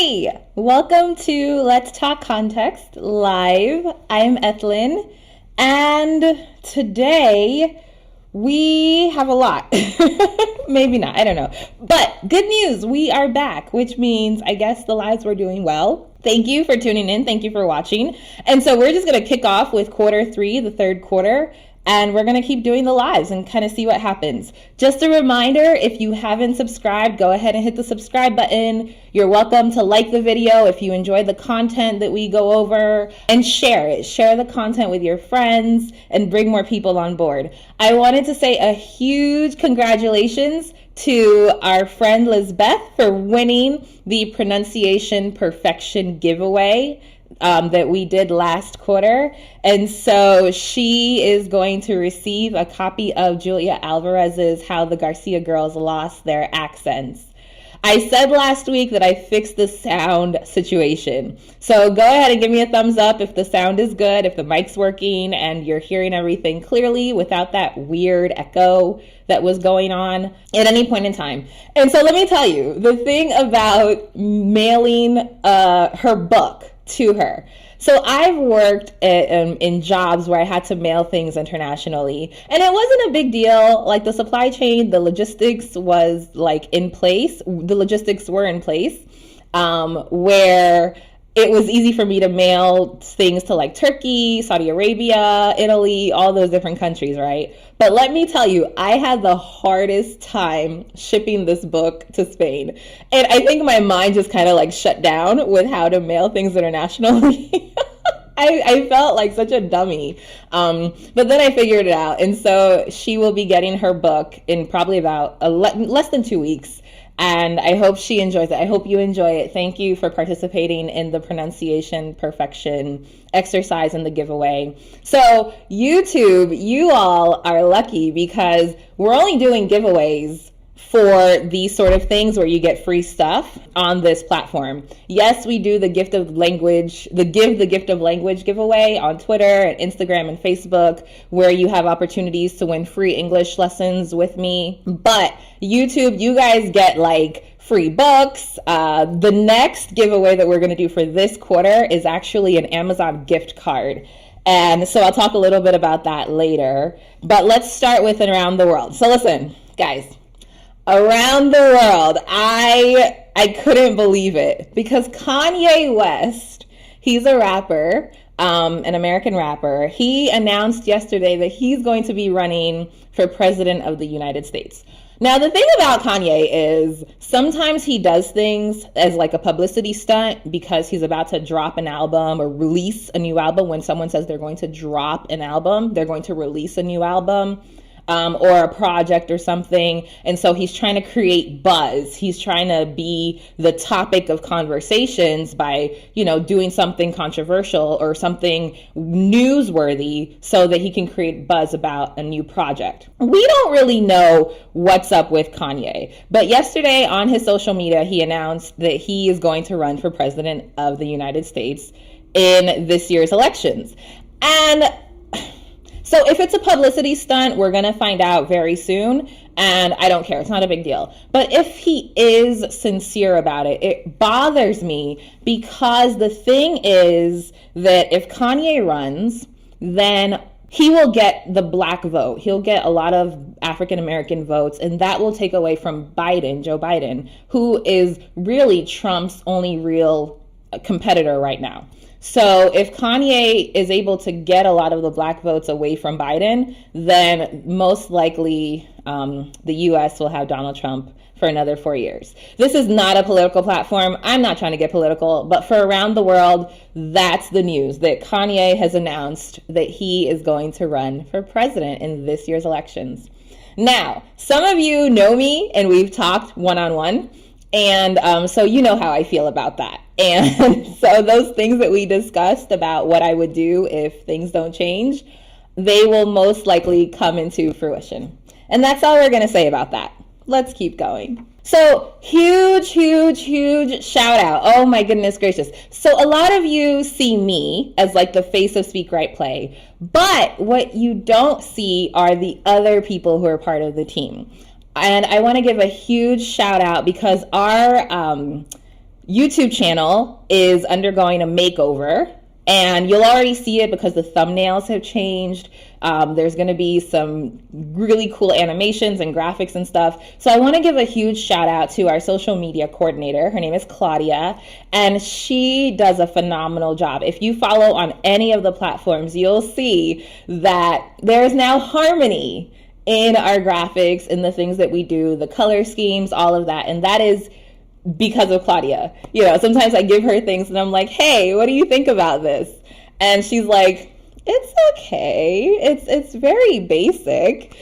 Hi, welcome to Let's Talk Context Live. I'm Ethleen, and today we have a lot. Maybe not, I don't know. But good news, we are back, which means I guess the lives were doing well. Thank you for tuning in. Thank you for watching. And so we're just going to kick off with quarter three, the third quarter. And we're going to keep doing the lives and kind of see what happens. Just a reminder, if you haven't subscribed, go ahead and hit the subscribe button. You're welcome to like the video if you enjoy the content that we go over, and share it. Share the content with your friends and bring more people on board. I wanted to say a huge congratulations to our friend Lizbeth for winning the pronunciation perfection giveaway that we did last quarter. And so she is going to receive a copy of Julia Alvarez's How the Garcia Girls Lost Their Accents. I said last week that I fixed the sound situation. So go ahead and give me a thumbs up if the sound is good, if the mic's working and you're hearing everything clearly without that weird echo that was going on at any point in time. And so let me tell you, the thing about mailing her book to her. So I've worked in jobs where I had to mail things internationally, and it wasn't a big deal. Like the supply chain, the logistics was like in place. The logistics were in place, where it was easy for me to mail things to like Turkey, Saudi Arabia, Italy, all those different countries, right? But let me tell you, I had the hardest time shipping this book to Spain. And I think my mind just kind of like shut down with how to mail things internationally. I felt like such a dummy. But then I figured it out. And so she will be getting her book in probably about less than 2 weeks. And I hope she enjoys it. I hope you enjoy it. Thank you for participating in the pronunciation perfection exercise in the giveaway. So YouTube, you all are lucky because we're only doing giveaways for these sort of things where you get free stuff on this platform. Yes, we do the gift of language, the gift of language giveaway on Twitter and Instagram and Facebook, where you have opportunities to win free English lessons with me. But YouTube, you guys get like free books. The next giveaway that we're going to do for this quarter is actually an Amazon gift card. And so I'll talk a little bit about that later. But let's start with around the world. So listen, guys. Around the world, I couldn't believe it because Kanye West, he's a rapper, an American rapper. He announced yesterday that he's going to be running for president of the United States. Now, the thing about Kanye is sometimes he does things as like a publicity stunt because he's about to drop an album or release a new album. When someone says they're going to drop an album, they're going to release a new album. Or a project or something. And so he's trying to create buzz. He's trying to be the topic of conversations by, doing something controversial or something newsworthy so that he can create buzz about a new project. We don't really know what's up with Kanye. But yesterday on his social media, he announced that he is going to run for president of the United States in this year's elections. And so if it's a publicity stunt, we're going to find out very soon, and I don't care. It's not a big deal. But if he is sincere about it, it bothers me because the thing is that if Kanye runs, then he will get the black vote. He'll get a lot of African-American votes, and that will take away from Biden, Joe Biden, who is really Trump's only real competitor right now. So if Kanye is able to get a lot of the black votes away from Biden, then most likely the U.S. will have Donald Trump for another 4 years. This is not a political platform. I'm not trying to get political, but for around the world, that's the news, that Kanye has announced that he is going to run for president in this year's elections. Now, some of you know me and we've talked one-on-one. And so you know how I feel about that. And so those things that we discussed about what I would do if things don't change, they will most likely come into fruition. And that's all we're going to say about that. Let's keep going. So huge shout out. Oh my goodness gracious. So a lot of you see me as like the face of Speak Right Play, but what you don't see are the other people who are part of the team. And I want to give a huge shout out because our YouTube channel is undergoing a makeover, and you'll already see it because the thumbnails have changed. There's going to be some really cool animations and graphics and stuff. So I want to give a huge shout out to our social media coordinator. Her name is Claudia, and she does a phenomenal job. If you follow on any of the platforms, you'll see that there's now harmony in our graphics and the things that we do, the color schemes, all of that. And that is because of Claudia. You know, sometimes I give her things and I'm like, hey, what do you think about this? And she's like, it's okay. It's very basic,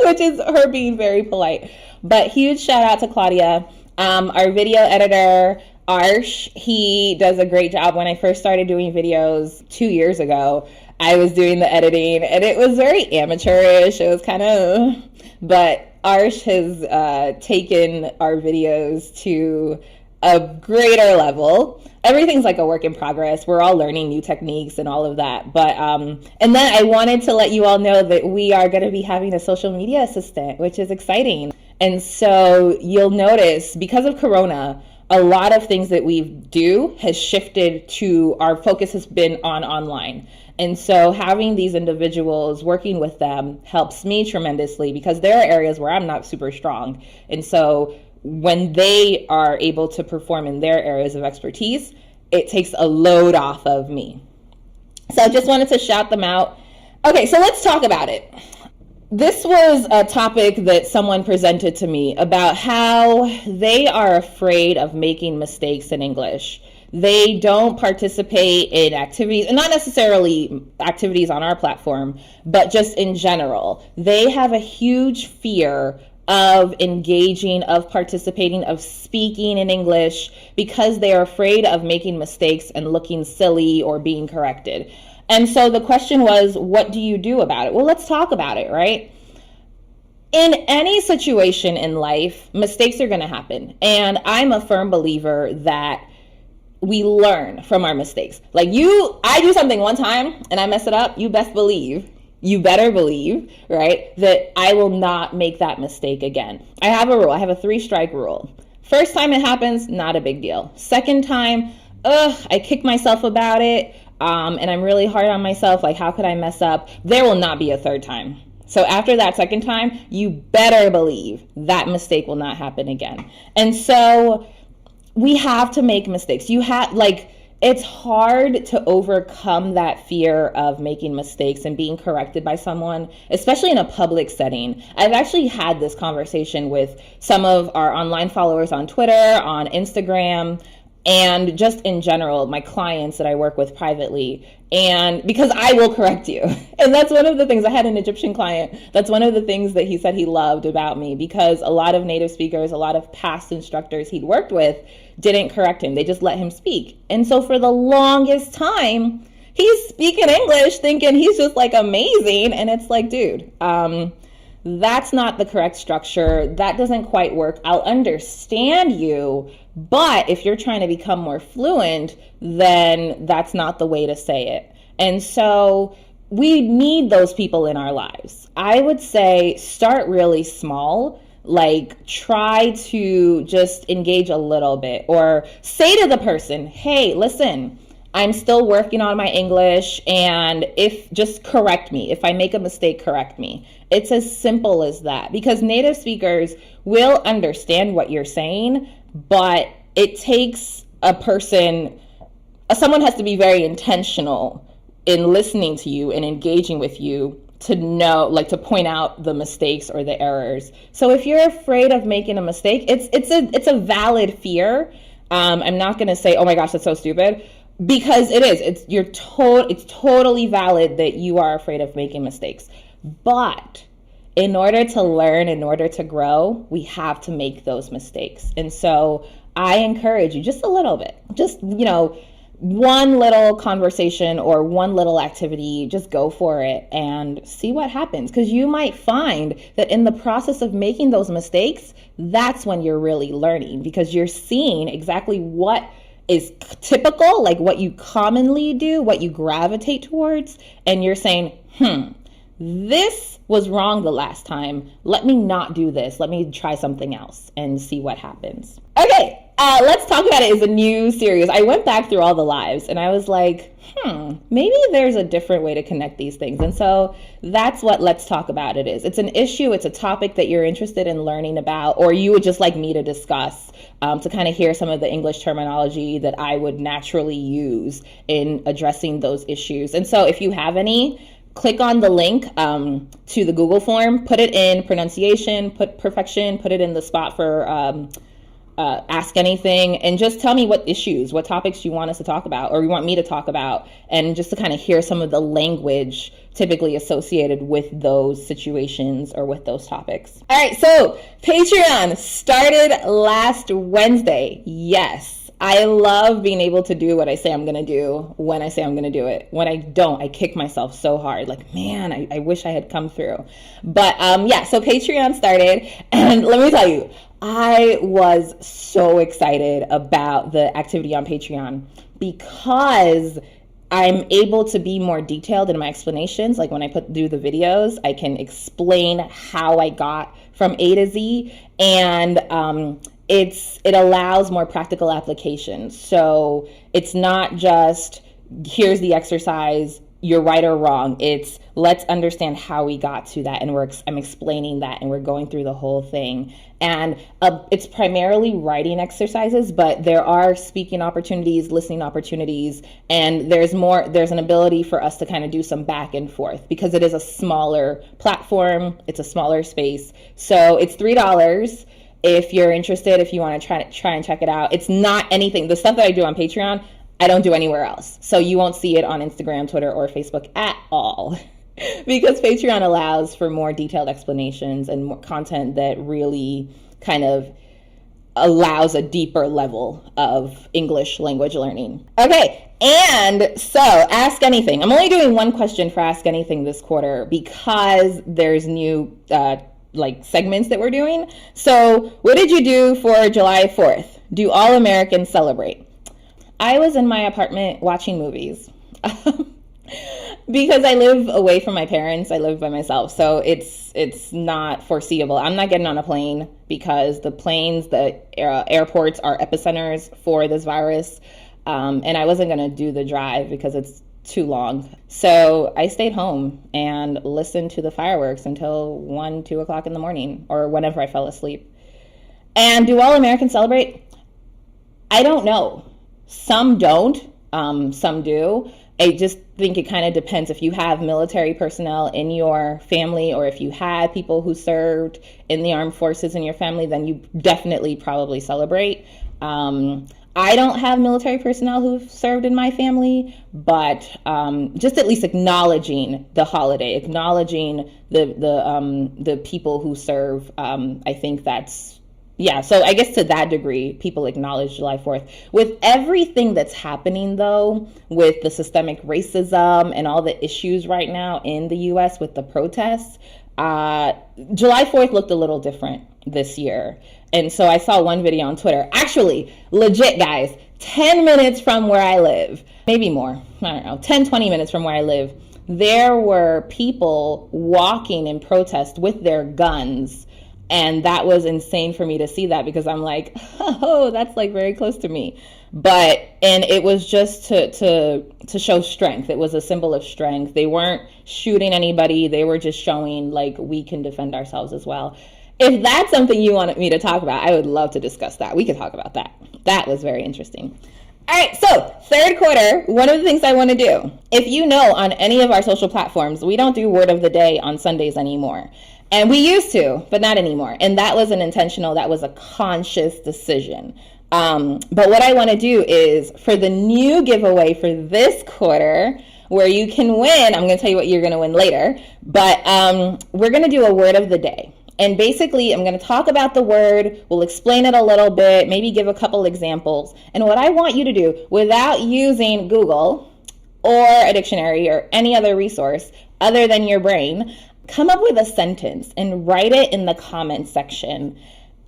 which is her being very polite. But huge shout out to Claudia. Our video editor, Arsh, he does a great job. When I first started doing videos 2 years ago, I was doing the editing and it was very amateurish. It was kind of, but Arsh has taken our videos to a greater level. Everything's like a work in progress. We're all learning new techniques and all of that. But and then I wanted to let you all know that we are going to be having a social media assistant, which is exciting. And so you'll notice because of Corona, a lot of things that we do has shifted to, our focus has been on online. And so having these individuals, working with them helps me tremendously because there are areas where I'm not super strong. And so when they are able to perform in their areas of expertise, it takes a load off of me. So I just wanted to shout them out. Okay, so let's talk about it. This was a topic that someone presented to me about how they are afraid of making mistakes in English. They don't participate in activities, and not necessarily activities on our platform, but just in general. They have a huge fear of engaging, of participating, of speaking in English because they are afraid of making mistakes and looking silly or being corrected. And so the question was, what do you do about it? Well, let's talk about it, right? In any situation in life, mistakes are going to happen. And I'm a firm believer that we learn from our mistakes. Like I do something one time and I mess it up, you better believe, right, that I will not make that mistake again. I have a rule. I have a 3-strike rule. First time it happens, not a big deal. Second time, I kick myself about it, and I'm really hard on myself, like how could I mess up? There will not be a third time. So after that second time, you better believe that mistake will not happen again. And so we have to make mistakes. It's hard to overcome that fear of making mistakes and being corrected by someone, especially in a public setting. I've actually had this conversation with some of our online followers on Twitter, on Instagram, and just in general, my clients that I work with privately. And because I will correct you. And that's one of the things, I had an Egyptian client, that's one of the things that he said he loved about me, because a lot of native speakers, a lot of past instructors he'd worked with didn't correct him. They just let him speak. And so for the longest time, he's speaking English thinking he's just like amazing. And it's like, dude, that's not the correct structure. That doesn't quite work. I'll understand you, but if you're trying to become more fluent, then that's not the way to say it. And so we need those people in our lives. I would say start really small. Like try to just engage a little bit, or say to the person, hey, listen, I'm still working on my English, and just correct me. If I make a mistake, correct me. It's as simple as that, because native speakers will understand what you're saying, but it takes someone has to be very intentional in listening to you and engaging with you to know, like to point out the mistakes or the errors. So if you're afraid of making a mistake, it's a valid fear. I'm not going to say, oh my gosh, that's so stupid, because it is. It's totally valid that you are afraid of making mistakes. But in order to learn, in order to grow, we have to make those mistakes. And so I encourage you just a little bit, just, one little conversation or one little activity, just go for it and see what happens. Because you might find that in the process of making those mistakes, that's when you're really learning, because you're seeing exactly what is typical, like what you commonly do, what you gravitate towards, and you're saying, this was wrong the last time. Let me not do this. Let me try something else and see what happens. Okay, Let's Talk About It is a new series. I went back through all the lives and I was like, maybe there's a different way to connect these things. And so that's what Let's Talk About It is. It's an issue, it's a topic that you're interested in learning about, or you would just like me to discuss, to kind of hear some of the English terminology that I would naturally use in addressing those issues. And so if you have any, click on the link to the Google form, put it in pronunciation, put perfection, put it in the spot for ask anything, and just tell me what issues, what topics you want us to talk about, or you want me to talk about, and just to kind of hear some of the language typically associated with those situations or with those topics. All right, so Patreon started last Wednesday. Yes, I love being able to do what I say I'm going to do when I say I'm going to do it. When I don't, I kick myself so hard. Like, man, I wish I had come through. But yeah, so Patreon started, and let me tell you, I was so excited about the activity on Patreon because I'm able to be more detailed in my explanations. Like when I do the videos, I can explain how I got from A to Z, and it allows more practical application. So it's not just here's the exercise, you're right or wrong. It's let's understand how we got to that, and I'm explaining that, and we're going through the whole thing. And it's primarily writing exercises, but there are speaking opportunities, listening opportunities, and there's an ability for us to kind of do some back and forth because it is a smaller platform, it's a smaller space. So it's $3 if you're interested, if you want to try and check it out. It's not anything, the stuff that I do on Patreon, I don't do anywhere else. So you won't see it on Instagram, Twitter, or Facebook at all because Patreon allows for more detailed explanations and more content that really kind of allows a deeper level of English language learning. Okay, and so Ask Anything. I'm only doing one question for Ask Anything this quarter because there's new segments that we're doing. So what did you do for July 4th? Do all Americans celebrate? I was in my apartment watching movies because I live away from my parents. I live by myself, so it's not foreseeable. I'm not getting on a plane because the airports are epicenters for this virus, and I wasn't going to do the drive because it's too long. So I stayed home and listened to the fireworks until 1, 2 o'clock in the morning, or whenever I fell asleep. And do all Americans celebrate? I don't know. Some don't, some do. I just think it kind of depends. If you have military personnel in your family, or if you had people who served in the armed forces in your family, then you definitely probably celebrate. I don't have military personnel who've served in my family, but just at least acknowledging the holiday, acknowledging the people who serve, I think that's, yeah, so I guess to that degree, people acknowledge July 4th. With everything that's happening, though, with the systemic racism and all the issues right now in the U.S. with the protests, July 4th looked a little different this year. And so I saw one video on Twitter, actually, legit, guys, 10 minutes from where I live, maybe more, I don't know, 10, 20 minutes from where I live, there were people walking in protest with their guns. And that was insane for me to see that because I'm like, oh, that's like very close to me. And it was just to show strength. It was a symbol of strength. They weren't shooting anybody. They were just showing like we can defend ourselves as well. If that's something you wanted me to talk about, I would love to discuss that. We could talk about that. That was very interesting. All right, so third quarter, one of the things I want to do, if you know, on any of our social platforms, we don't do word of the day on Sundays anymore. And we used to, but not anymore. And that was that was a conscious decision. But what I want to do is for the new giveaway for this quarter, where you can win, I'm going to tell you what you're going to win later, but we're going to do a word of the day. And basically, I'm going to talk about the word, we'll explain it a little bit, maybe give a couple examples. And what I want you to do, without using Google or a dictionary or any other resource other than your brain, come up with a sentence and write it in the comment section.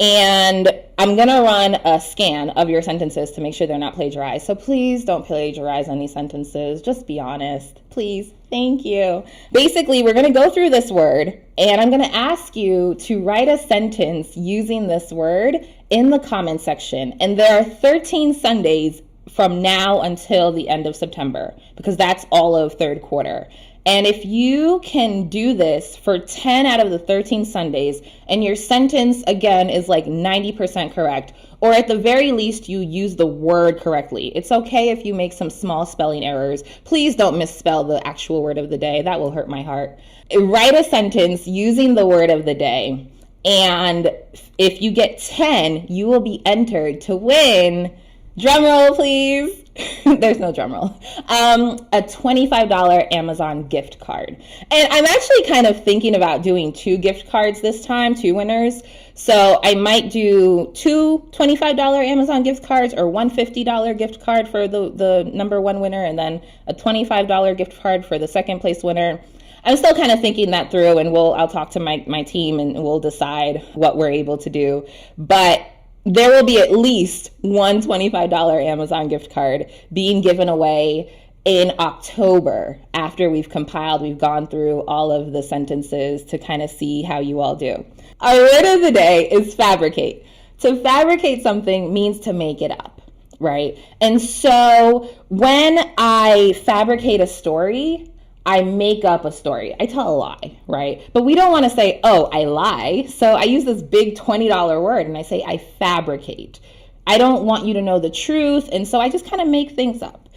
And I'm going to run a scan of your sentences to make sure they're not plagiarized. So please don't plagiarize any sentences. Just be honest, please. Thank you. Basically, we're going to go through this word, and I'm going to ask you to write a sentence using this word in the comment section. And there are 13 Sundays from now until the end of September, because that's all of third quarter. And if you can do this for 10 out of the 13 Sundays, and your sentence, again, is like 90% correct, or at the very least, you use the word correctly. It's okay if you make some small spelling errors. Please don't misspell the actual word of the day. That will hurt my heart. Write a sentence using the word of the day. And if you get 10, you will be entered to win, drum roll, please. There's no drum roll. A $25 Amazon gift card. And I'm actually kind of thinking about doing 2 gift cards this time, 2 winners. So I might do 2 $25 Amazon gift cards, or one $50 gift card for the number 1 winner, and then a $25 gift card for the second place winner. I'm still kind of thinking that through, and I'll talk to my team and we'll decide what we're able to do. But there will be at least one $25 Amazon gift card being given away in October after we've gone through all of the sentences to kind of see how you all do. Our word of the day is fabricate. To fabricate something means to make it up, right? And so when I fabricate a story, I make up a story. I tell a lie, right? But we don't want to say, oh, I lie. So I use this big $20 word and I say, I fabricate. I don't want you to know the truth. And so I just kind of make things up.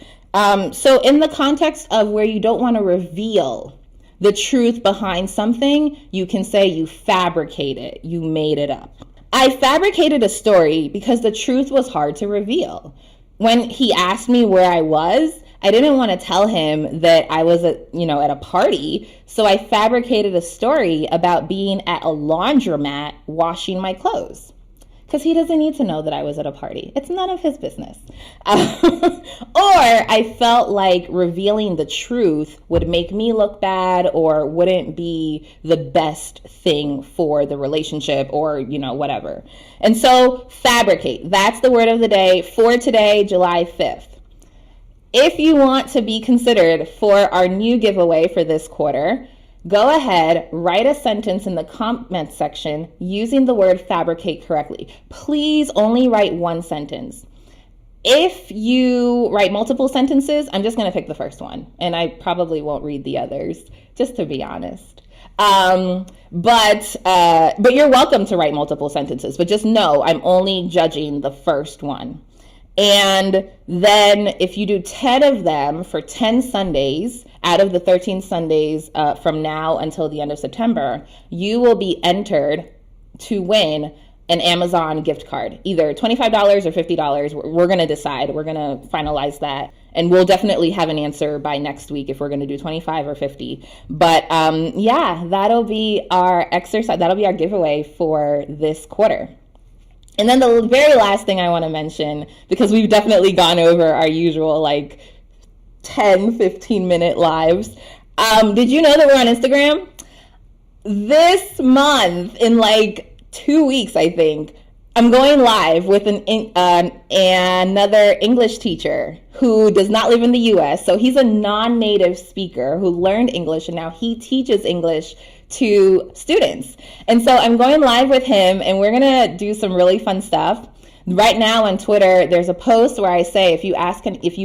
So in the context of where you don't want to reveal the truth behind something, you can say you fabricate it. You made it up. I fabricated a story because the truth was hard to reveal. When he asked me where I was, I didn't want to tell him that I was at a party, so I fabricated a story about being at a laundromat washing my clothes. Because he doesn't need to know that I was at a party. It's none of his business. Or I felt like revealing the truth would make me look bad or wouldn't be the best thing for the relationship or, whatever. And so fabricate. That's the word of the day for today, July 5th. If you want to be considered for our new giveaway for this quarter, go ahead, write a sentence in the comment section using the word fabricate correctly. Please only write one sentence. If you write multiple sentences, I'm just going to pick the first one, and I probably won't read the others, just to be honest. But you're welcome to write multiple sentences, but just know I'm only judging the first one. And then if you do 10 of them for 10 Sundays out of the 13 Sundays from now until the end of September, you will be entered to win an Amazon gift card, either $25 or $50. We're going to decide. We're going to finalize that. And we'll definitely have an answer by next week if we're going to do 25 or 50. But that'll be our exercise. That'll be our giveaway for this quarter. And then the very last thing I want to mention, because we've definitely gone over our usual 10, 15-minute lives. Did you know that we're on Instagram? This month, in 2 weeks, I think, I'm going live with another English teacher who does not live in the U.S. So he's a non-native speaker who learned English, and now he teaches English to students. And so I'm going live with him, and we're going to do some really fun stuff. Right now on Twitter, there's a post where I say, if you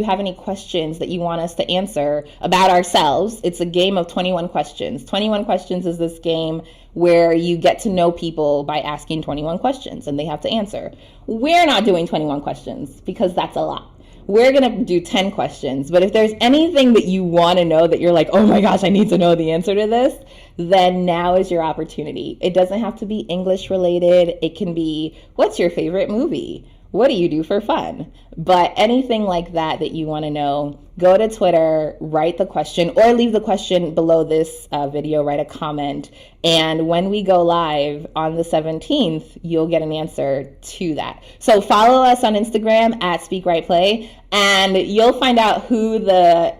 have any questions that you want us to answer about ourselves, it's a game of 21 questions. 21 questions is this game where you get to know people by asking 21 questions and they have to answer. We're not doing 21 questions because that's a lot. We're going to do 10 questions. But if there's anything that you want to know that you're like, oh my gosh, I need to know the answer to this, then now is your opportunity. It doesn't have to be English related. It can be, what's your favorite movie? What do you do for fun? But anything like that you want to know, go to Twitter, write the question, or leave the question below this video, write a comment. And when we go live on the 17th, you'll get an answer to that. So follow us on Instagram at SpeakWritePlay, and you'll find out who the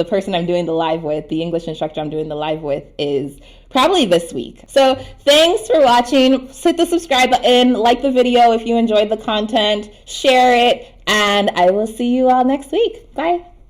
person I'm doing the live with, the English instructor I'm doing the live with, is probably this week. So thanks for watching. Hit the subscribe button, like the video if you enjoyed the content, share it, and I will see you all next week. Bye.